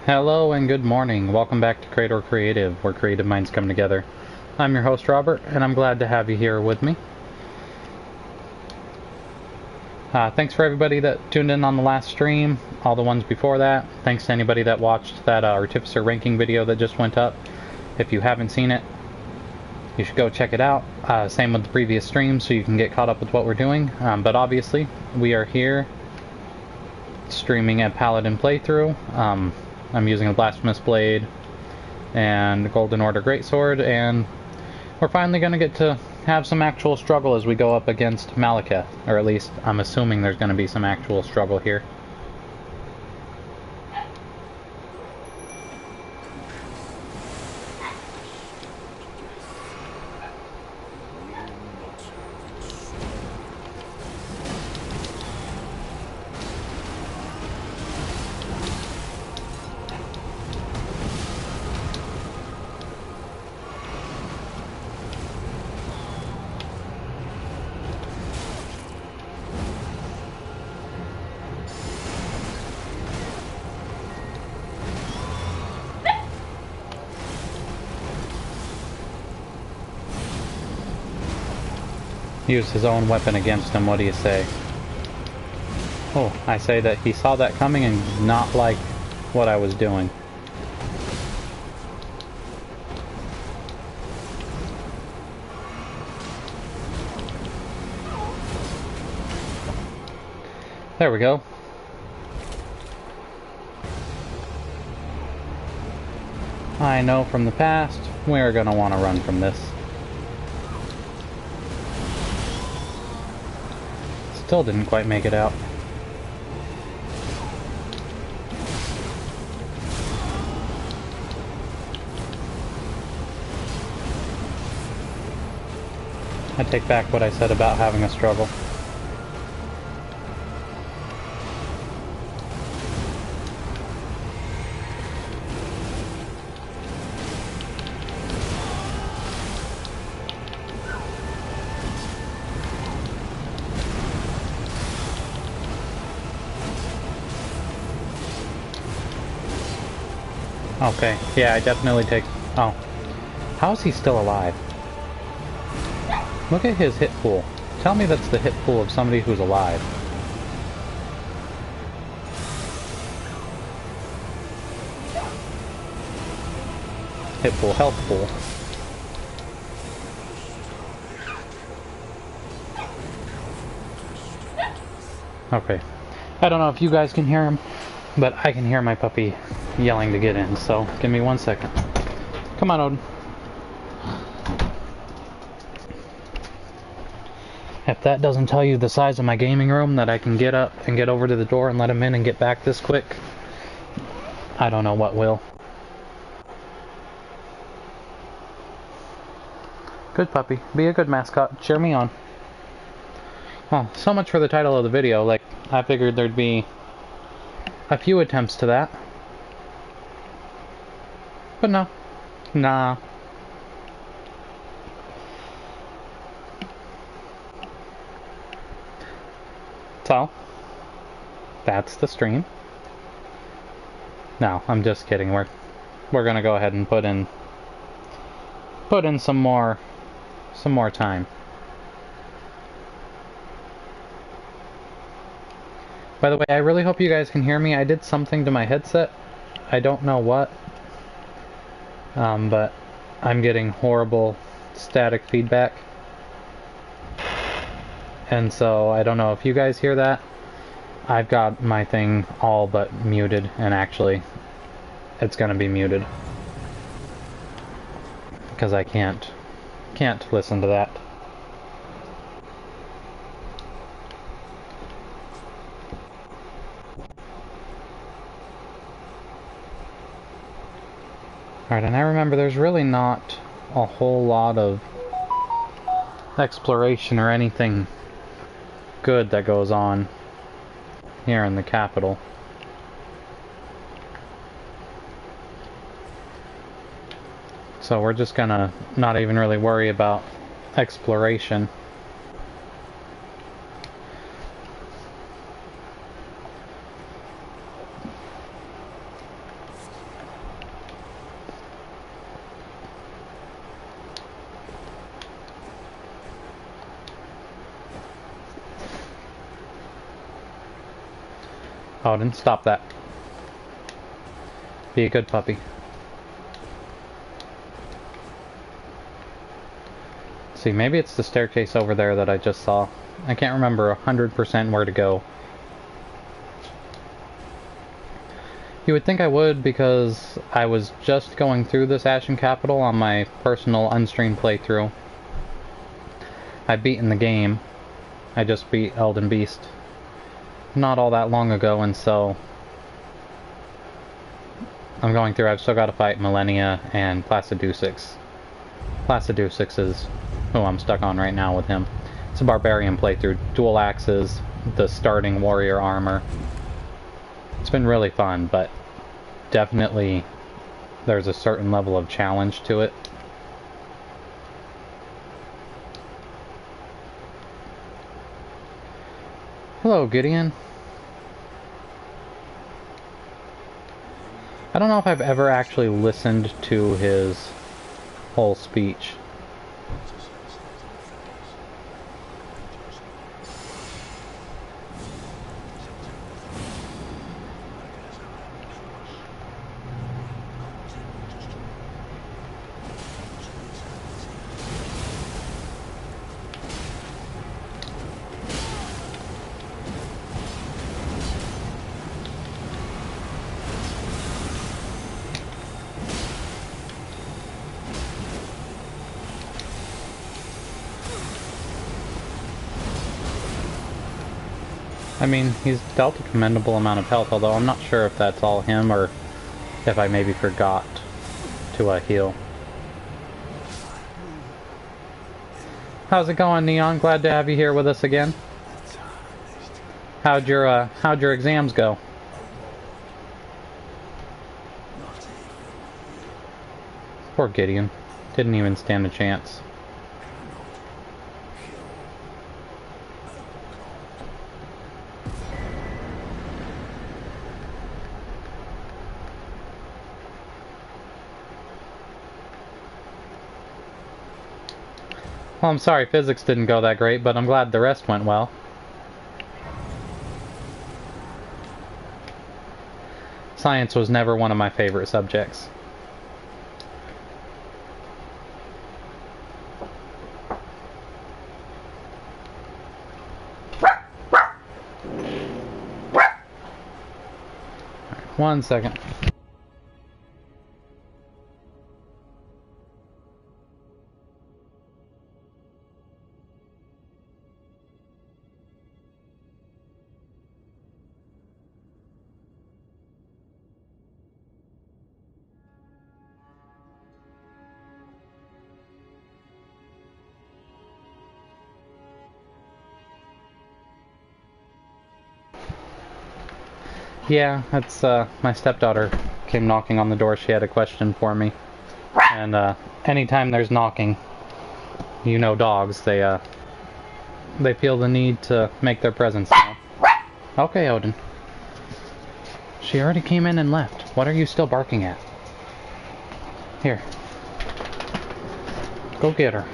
Hello and good morning. Welcome back to Chraetor Creative, where creative minds come together. I'm your host, Robert, and I'm glad to have you here with me. Thanks for everybody that tuned in on the last stream, all the ones before that. Thanks to anybody that watched that Artificer ranking video that just went up. If you haven't seen it, you should go check it out. Same with the previous streams, so you can get caught up with what we're doing. But obviously, we are here streaming a Paladin playthrough. I'm using a Blasphemous Blade and Golden Order Greatsword, and we're finally going to get to have some actual struggle as we go up against Maliketh, or at least I'm assuming there's going to be some actual struggle here. Use his own weapon against him. What do you say? Oh, I say that he saw that coming and did not like what I was doing. There we go. I know from the past, we're gonna want to run from this. Still didn't quite make it out. I take back what I said about having a struggle. Okay, yeah, I definitely take... Oh. How is he still alive? Look at his hit pool. Tell me that's the hit pool of somebody who's alive. Hit pool, health pool. Okay. I don't know if you guys can hear him, but I can hear my puppy yelling to get in, so give me 1 second. Come on, Odin. If that doesn't tell you the size of my gaming room, that I can get up and get over to the door and let him in and get back this quick, I don't know what will. Good puppy. Be a good mascot. Cheer me on. Well, so much for the title of the video. Like, I figured there'd be a few attempts to that. But no. Nah. So, that's the stream. No, I'm just kidding. We're gonna go ahead and put in some more time. By the way, I really hope you guys can hear me. I did something to my headset. I don't know what. But I'm getting horrible static feedback. And so I don't know if you guys hear that. I've got my thing all but muted, and actually it's gonna be muted because I can't listen to that. Alright, and I remember there's really not a whole lot of exploration or anything good that goes on here in the capital. So we're just gonna not even really worry about exploration. Odin, stop that. Be a good puppy. See, maybe it's the staircase over there that I just saw. I can't remember 100% where to go. You would think I would, because I was just going through this Ashen Capital on my personal unstreamed playthrough. I've beaten the game. I just beat Elden Beast not all that long ago, and so I'm going through. I've still got to fight Millennia and Placidusix. Placidusix is who I'm stuck on right now with him. It's a barbarian playthrough, dual axes, the starting warrior armor. It's been really fun, but definitely there's a certain level of challenge to it. Hello, Gideon. I don't know if I've ever actually listened to his whole speech. I mean, he's dealt a commendable amount of health, although I'm not sure if that's all him or if I maybe forgot to heal. How's it going, Neon? Glad to have you here with us again. How'd your exams go? Poor Gideon. Didn't even stand a chance. Well, I'm sorry physics didn't go that great, but I'm glad the rest went well. Science was never one of my favorite subjects. One second. Yeah, that's, my stepdaughter came knocking on the door. She had a question for me. And, anytime there's knocking, you know dogs, they feel the need to make their presence known. Okay, Odin. She already came in and left. What are you still barking at? Here. Go get her.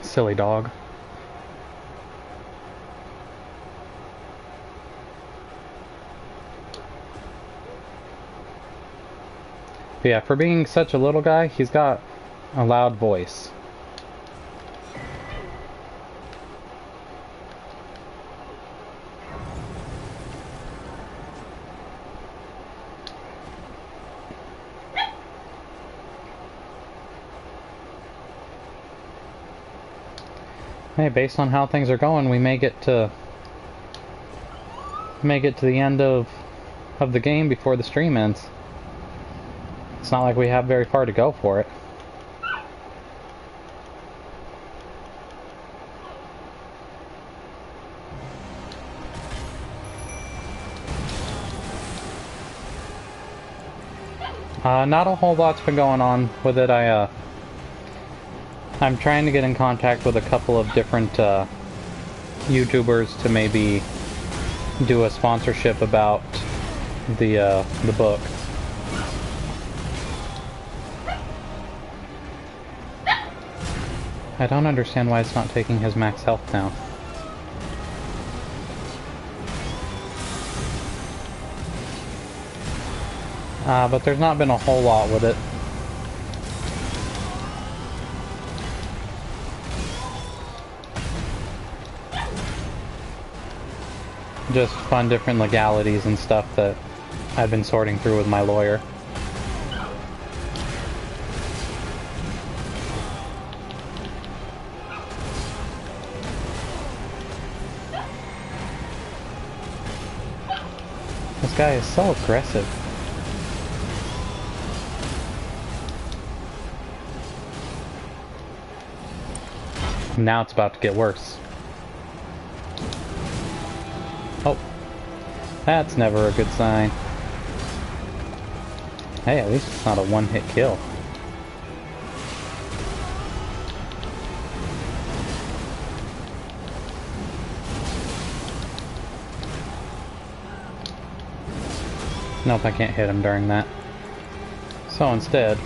Silly dog. But yeah, for being such a little guy, he's got a loud voice. Hey, based on how things are going, we may get to the end of the game before the stream ends. It's not like we have very far to go for it. Not a whole lot's been going on with it. I'm trying to get in contact with a couple of different YouTubers to maybe do a sponsorship about the book. I don't understand why it's not taking his max health now. But there's not been a whole lot with it. Just fun different legalities and stuff that I've been sorting through with my lawyer. This guy is so aggressive. Now it's about to get worse. Oh, that's never a good sign. Hey, at least it's not a one-hit kill. Nope, I can't hit him during that. So instead...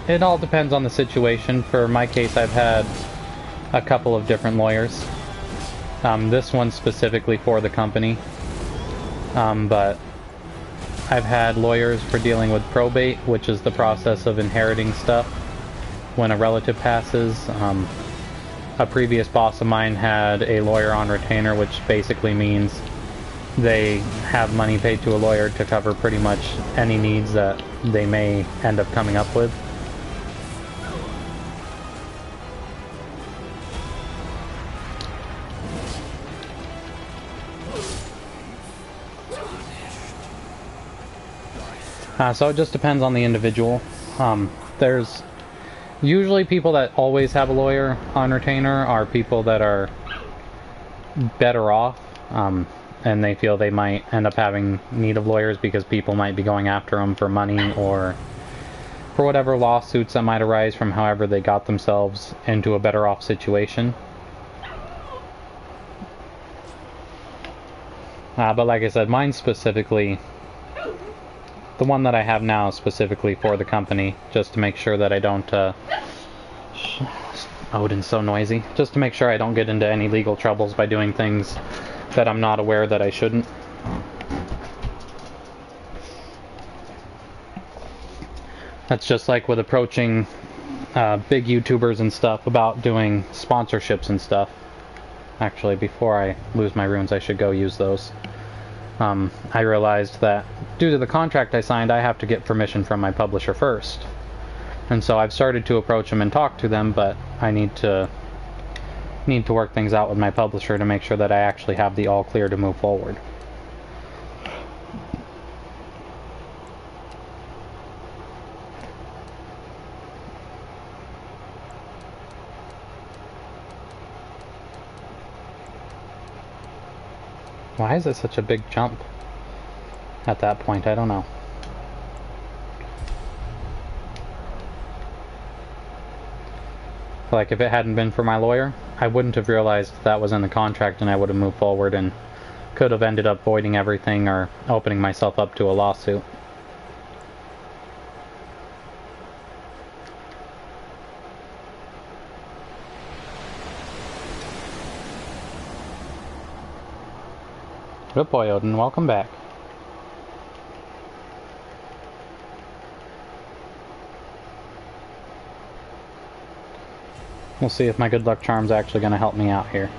it all depends on the situation. For my case, I've had a couple of different lawyers. This one specifically for the company. But I've had lawyers for dealing with probate, which is the process of inheriting stuff when a relative passes. A previous boss of mine had a lawyer on retainer, which basically means they have money paid to a lawyer to cover pretty much any needs that they may end up coming up with. So it just depends on the individual. There's usually people that always have a lawyer on retainer are people that are better off, and they feel they might end up having need of lawyers because people might be going after them for money or for whatever lawsuits that might arise from however they got themselves into a better off situation. But like I said, mine specifically, the one that I have now is specifically for the company, just to make sure that I don't, Odin's so noisy, just to make sure I don't get into any legal troubles by doing things that I'm not aware that I shouldn't. That's just like with approaching big YouTubers and stuff about doing sponsorships and stuff. Actually, before I lose my runes, I should go use those. I realized that due to the contract I signed, I have to get permission from my publisher first. And so I've started to approach them and talk to them, but I need to work things out with my publisher to make sure that I actually have the all clear to move forward. Why is it such a big jump at that point? I don't know. Like, if it hadn't been for my lawyer, I wouldn't have realized that was in the contract, and I would have moved forward and could have ended up voiding everything or opening myself up to a lawsuit. Good boy, Odin. Welcome back. We'll see if my good luck charm's actually going to help me out here.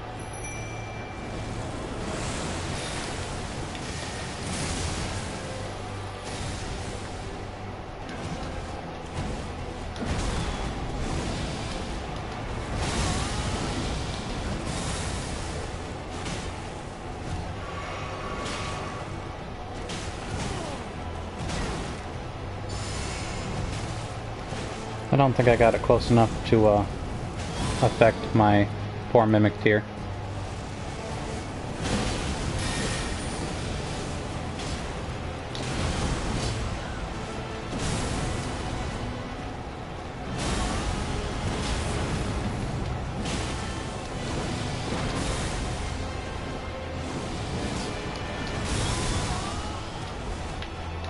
I don't think I got it close enough to affect my poor mimic tier.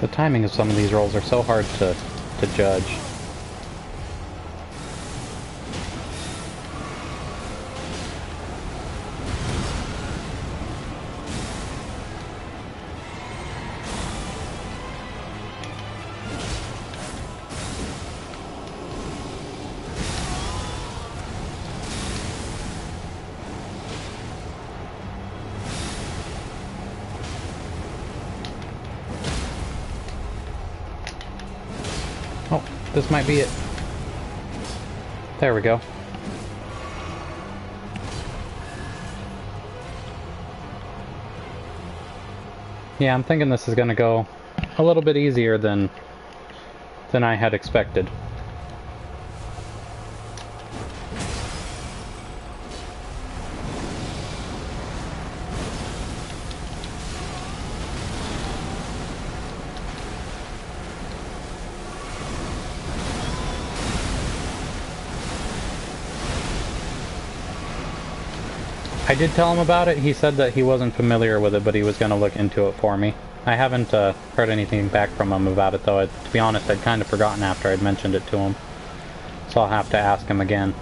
The timing of some of these rolls are so hard to judge. Oh, this might be it. There we go. Yeah, I'm thinking this is gonna go a little bit easier than I had expected. I did tell him about it. He said that he wasn't familiar with it, but he was going to look into it for me. I haven't heard anything back from him about it, though. To be honest, I'd kind of forgotten after I'd mentioned it to him. So I'll have to ask him again.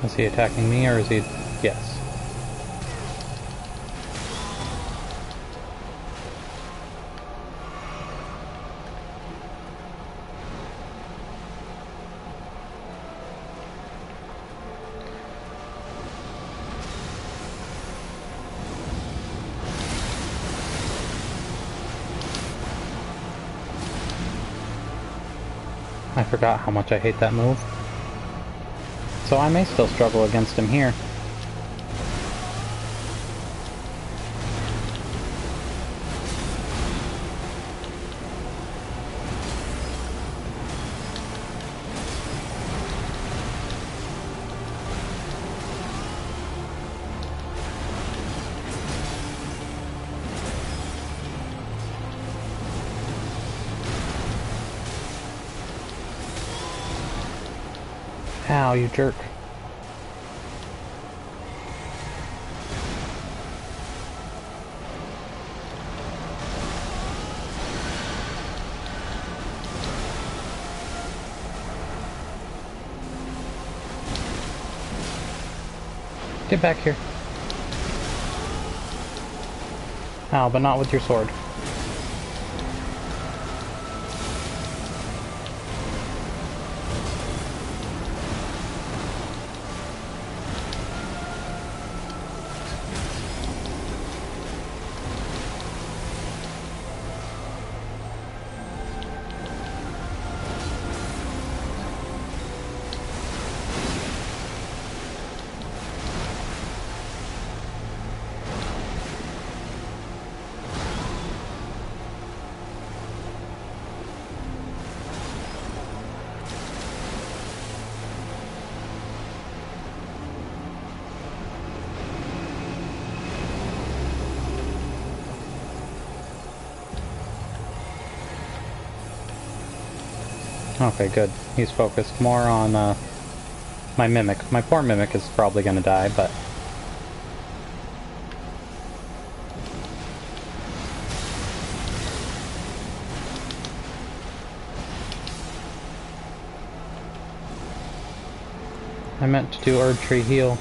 Is he attacking me, or is he... Yes. I forgot how much I hate that move. So I may still struggle against him here. Ow, you jerk. Get back here. Ow, but not with your sword. Okay, good. He's focused more on my Mimic. My poor Mimic is probably going to die, but... I meant to do Herb Tree Heal.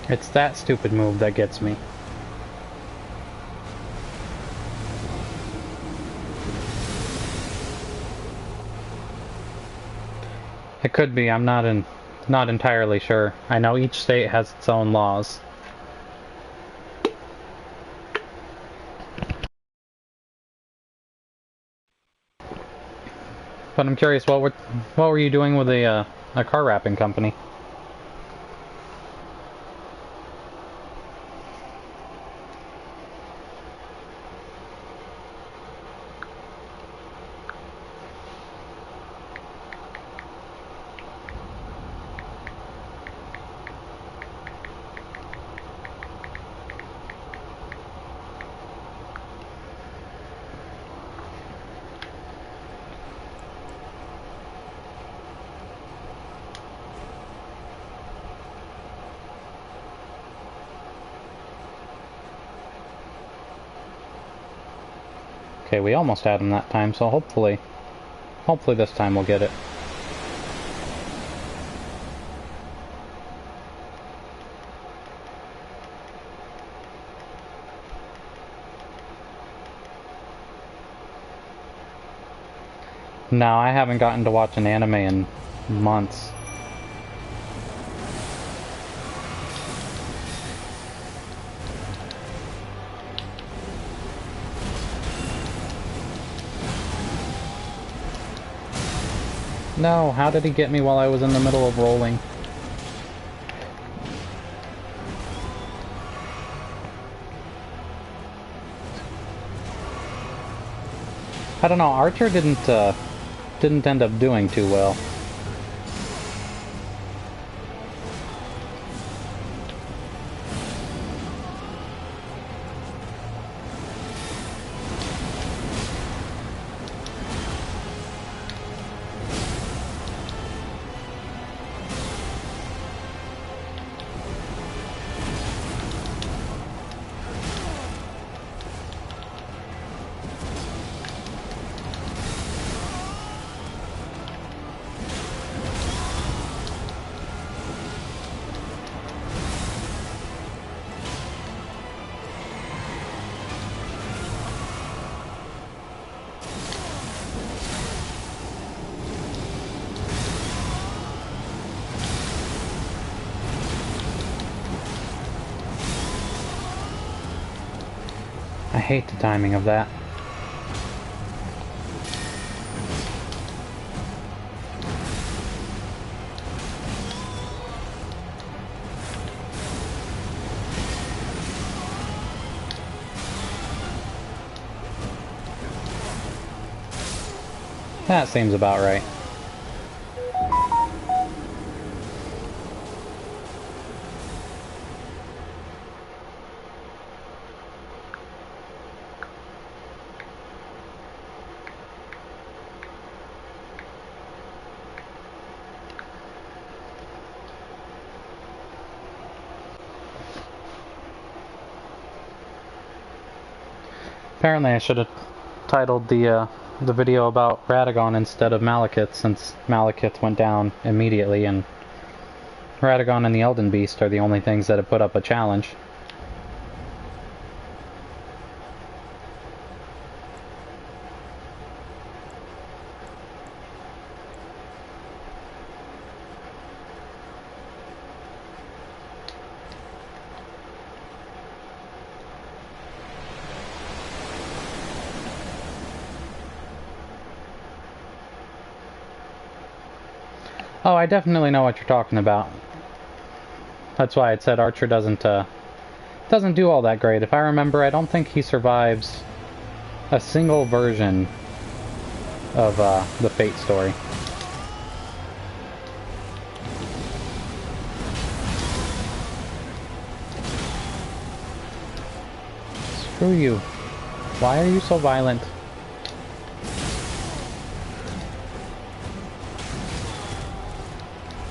It's that stupid move that gets me. It could be. I'm not entirely sure. I know each state has its own laws. But I'm curious, what were you doing with a car wrapping company? Okay, we almost had him that time, so hopefully this time we'll get it. No, I haven't gotten to watch an anime in months. No, how did he get me while I was in the middle of rolling? I don't know, Archer didn't end up doing too well. I hate the timing of that. That seems about right. Apparently I should have titled the video about Radagon instead of Maliketh, since Maliketh went down immediately and Radagon and the Elden Beast are the only things that have put up a challenge. Oh, I definitely know what you're talking about. That's why I said Archer doesn't do all that great. If I remember, I don't think he survives a single version of the Fate story. Screw you. Why are you so violent?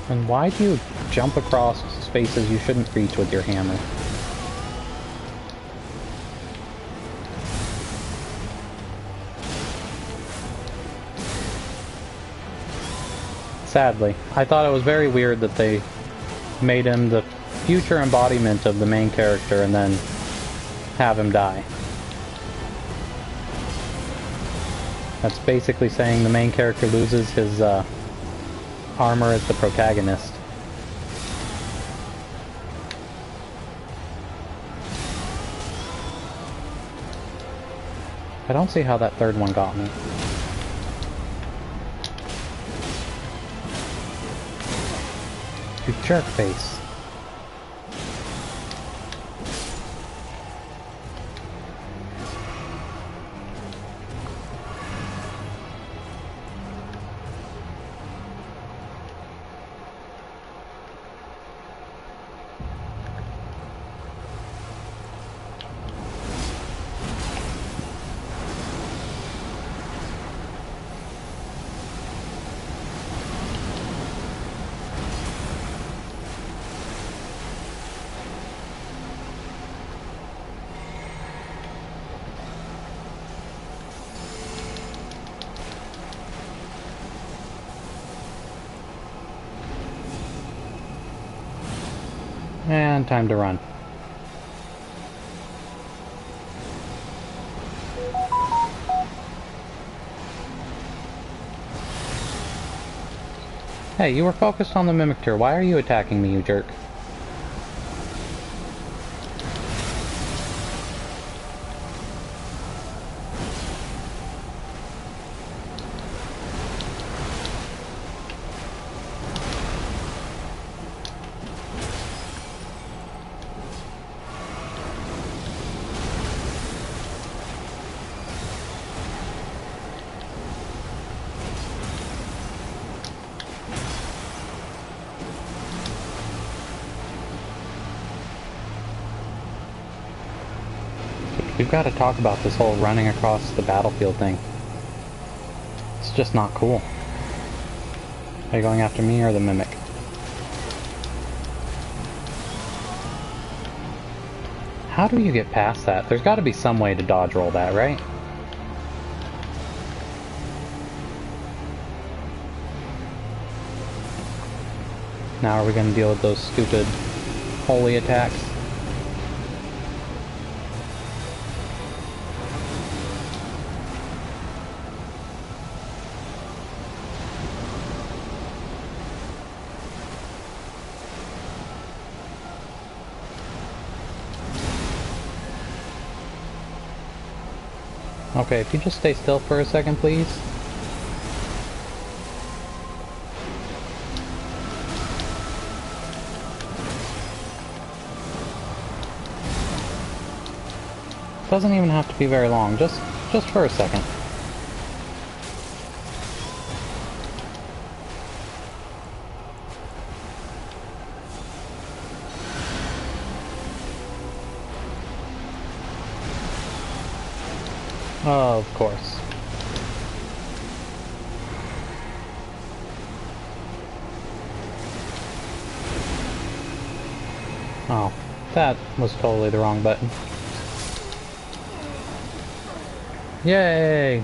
And why do you jump across spaces you shouldn't reach with your hammer? Sadly, I thought it was very weird that they made him the future embodiment of the main character and then have him die. That's basically saying the main character loses his armor as the protagonist. I don't see how that third one got me. You jerk face. And time to run. Hey, you were focused on the Mimictor. Why are you attacking me, you jerk? We've got to talk about this whole running across the battlefield thing. It's just not cool. Are you going after me or the Mimic? How do you get past that? There's got to be some way to dodge roll that, right? Now are we going to deal with those stupid holy attacks? Okay, if you just stay still for a second, please. Doesn't even have to be very long, just for a second. Oh, of course. Oh, that was totally the wrong button. Yay!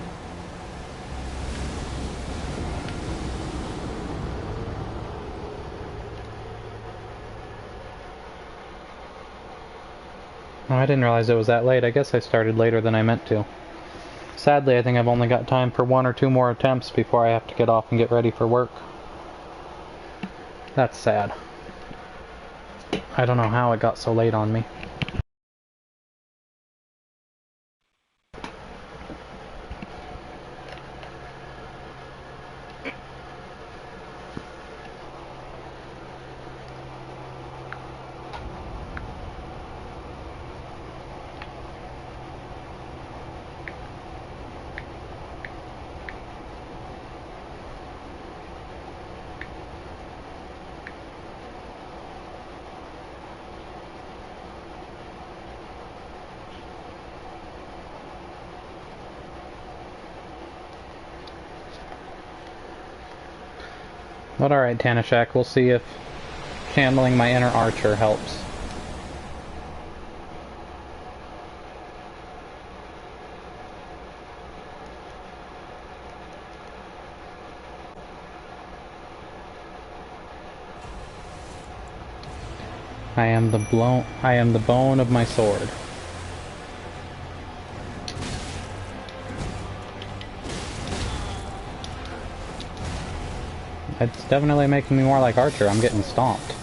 Oh, I didn't realize it was that late. I guess I started later than I meant to. Sadly, I think I've only got time for 1 or 2 more attempts before I have to get off and get ready for work. That's sad. I don't know how it got so late on me. But alright, Tanishak, we'll see if channeling my inner archer helps. I am the bone of my sword. It's definitely making me more like Archer. I'm getting stomped.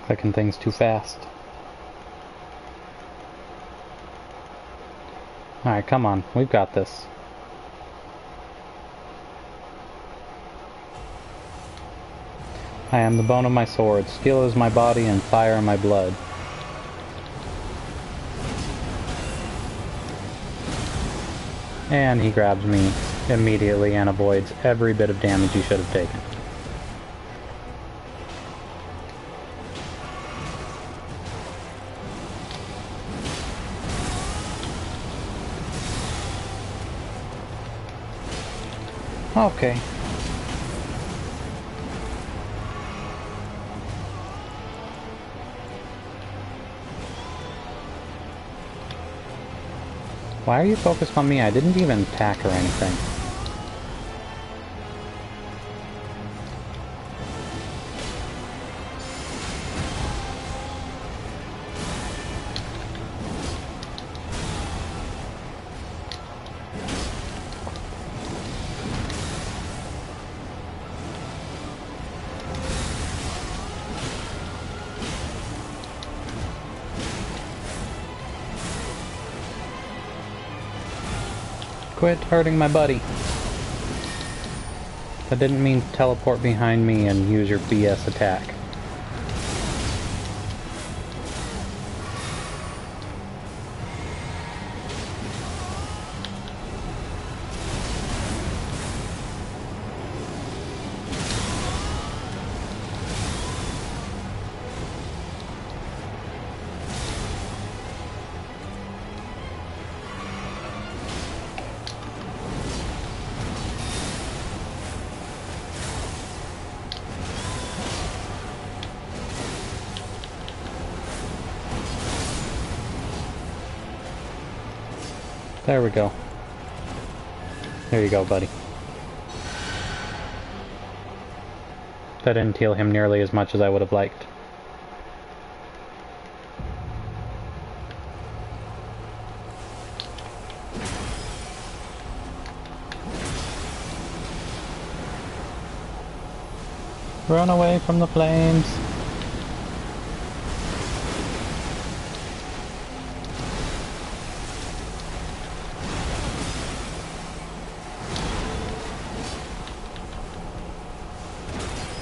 Clicking things too fast. Alright, come on. We've got this. I am the bone of my sword. Steel is my body and fire my blood. And he grabs me immediately and avoids every bit of damage he should have taken. Okay. Why are you focused on me? I didn't even attack or anything. Quit hurting my buddy. I didn't mean to teleport behind me and use your BS attack. There we go. There you go, buddy. That didn't heal him nearly as much as I would have liked. Run away from the flames.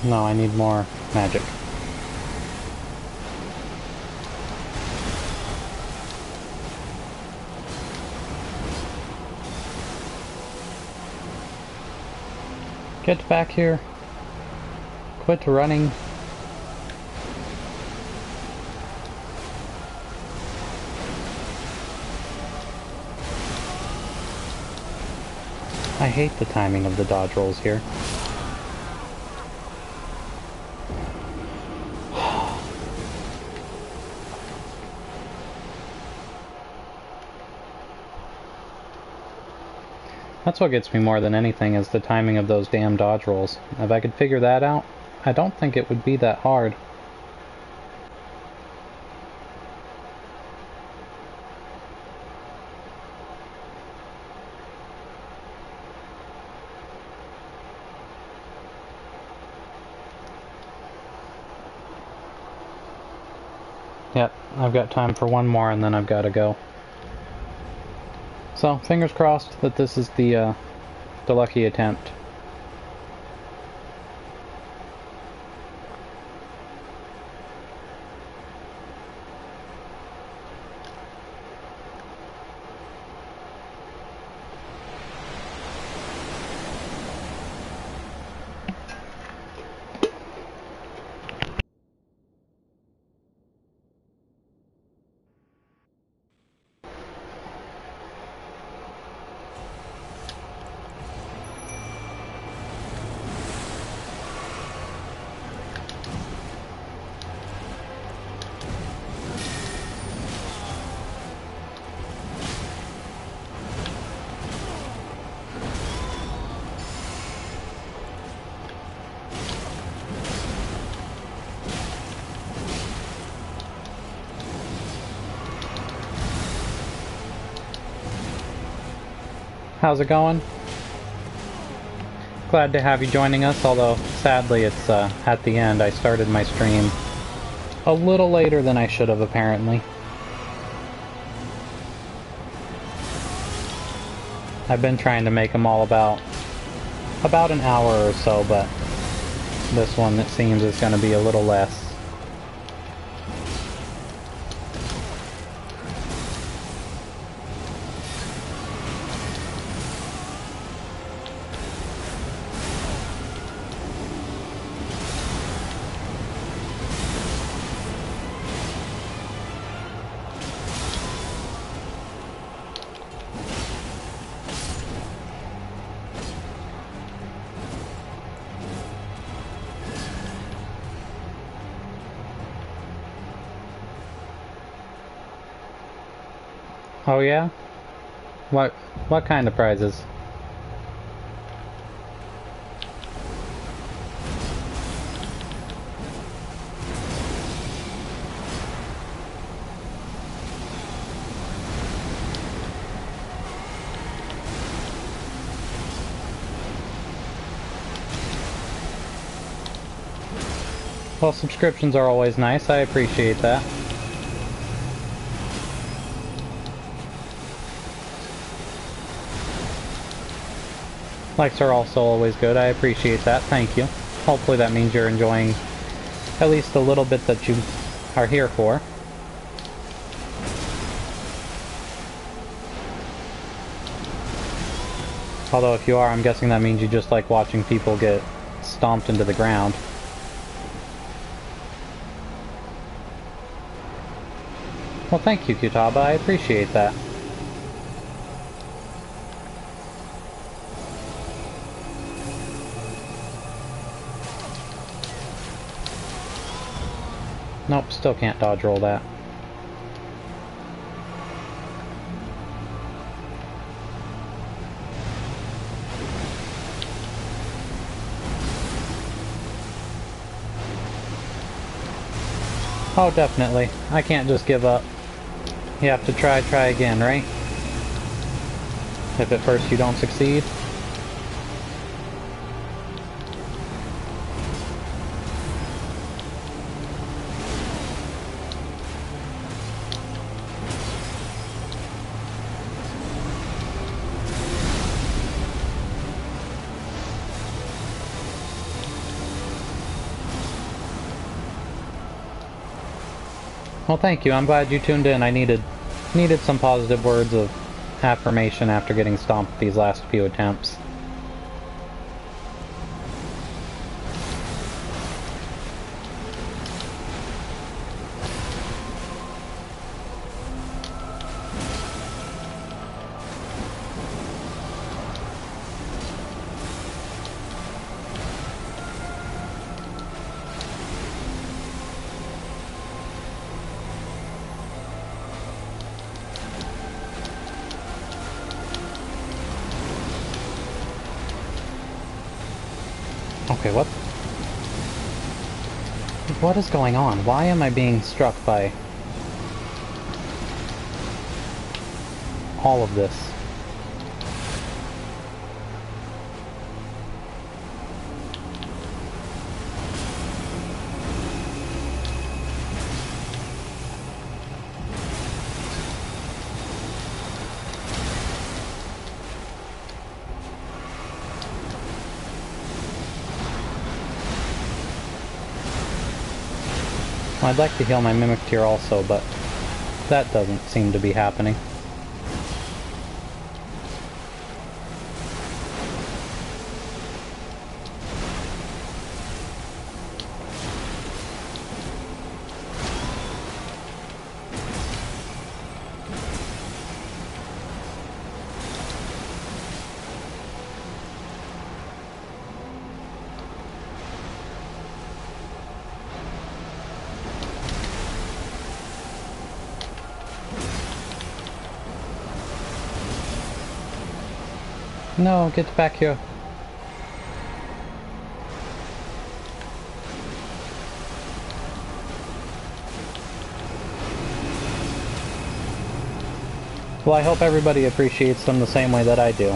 No, I need more magic. Get back here. Quit running. I hate the timing of the dodge rolls here. That's what gets me more than anything, is the timing of those damn dodge rolls. If I could figure that out, I don't think it would be that hard. Yep, I've got time for one more and then I've got to go. So, fingers crossed that this is the The lucky attempt. How's it going? Glad to have you joining us, although sadly it's at the end. I started my stream a little later than I should have, apparently. I've been trying to make them all about an hour or so, but this one, it seems, is going to be a little less. Oh yeah? What kind of prizes? Well, subscriptions are always nice. I appreciate that. Likes are also always good. I appreciate that. Thank you. Hopefully that means you're enjoying at least a little bit that you are here for. Although if you are, I'm guessing that means you just like watching people get stomped into the ground. Well, thank you, Kutaba. I appreciate that. Nope, still can't dodge roll that. Oh, definitely. I can't just give up. You have to try again, right? If at first you don't succeed. Well, thank you. I'm glad you tuned in. I needed some positive words of affirmation after getting stomped these last few attempts. Okay, what is going on? Why am I being struck by all of this? I'd like to heal my Mimic Tier also, but that doesn't seem to be happening. No, get back here. Well, I hope everybody appreciates them the same way that I do.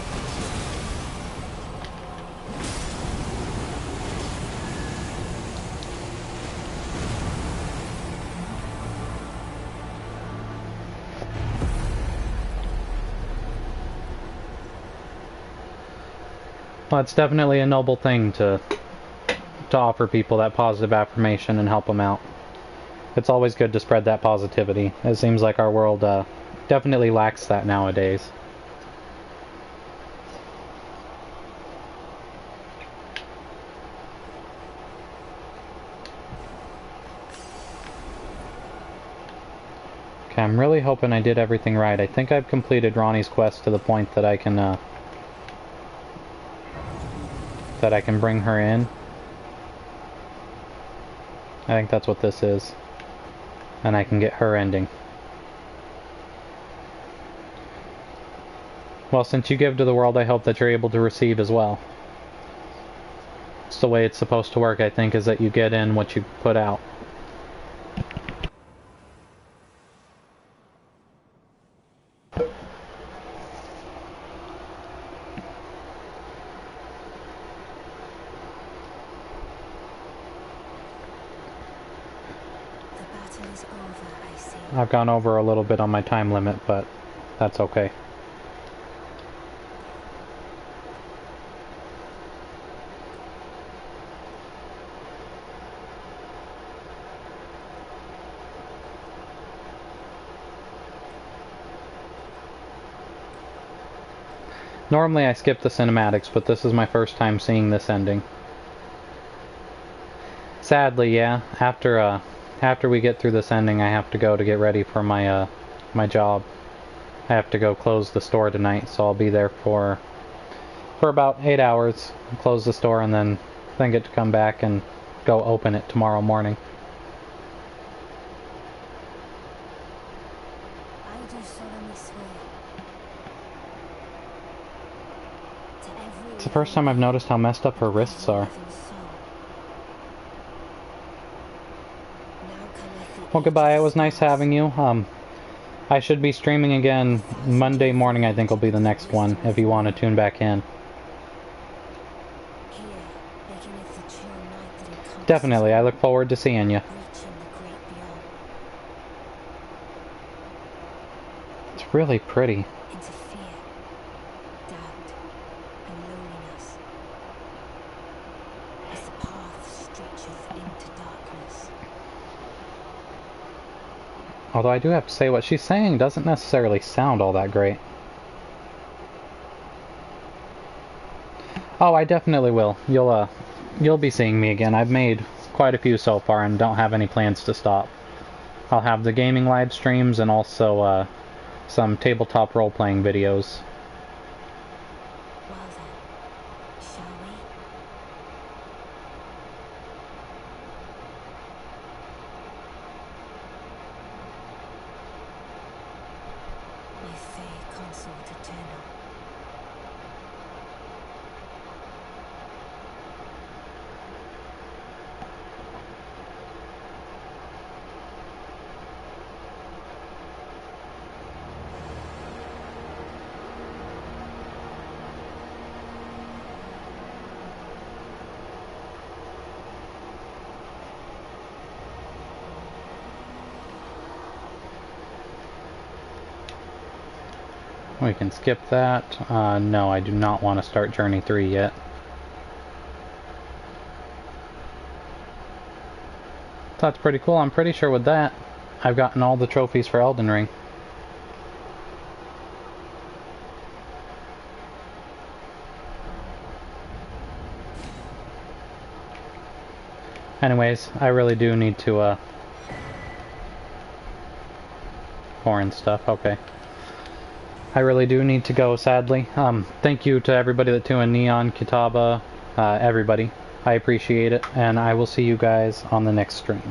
Well, it's definitely a noble thing to offer people that positive affirmation and help them out. It's always good to spread that positivity. It seems like our world definitely lacks that nowadays. Okay, I'm really hoping I did everything right. I think I've completed Ronnie's quest to the point that I can bring her in. I think that's what this is. And I can get her ending. Well, since you give to the world, I hope that you're able to receive as well. It's the way it's supposed to work, I think, is that you get in what you put out. I've gone over a little bit on my time limit, but that's okay. Normally I skip the cinematics, but this is my first time seeing this ending. Sadly, yeah. After we get through this ending, I have to go to get ready for my my job. I have to go close the store tonight, so I'll be there for about 8 hours, close the store, and then get to come back and go open it tomorrow morning. It's the first time I've noticed how messed up her wrists are. Well, goodbye. It was nice having you. I should be streaming again Monday morning. I think will be the next one, if you want to tune back in. Definitely. I look forward to seeing you. It's really pretty. Although I do have to say, what she's saying doesn't necessarily sound all that great. Oh, I definitely will. You'll be seeing me again. I've made quite a few so far and don't have any plans to stop. I'll have the gaming live streams and also some tabletop role-playing videos. We can skip that. No, I do not want to start Journey 3 yet. that's pretty cool. I'm pretty sure with that, I've gotten all the trophies for Elden Ring. Anyways, I really do need to, foreign stuff, okay. I really do need to go, sadly. Thank you to everybody that tuned in, Neon, Kitaba, everybody. I appreciate it, and I will see you guys on the next stream.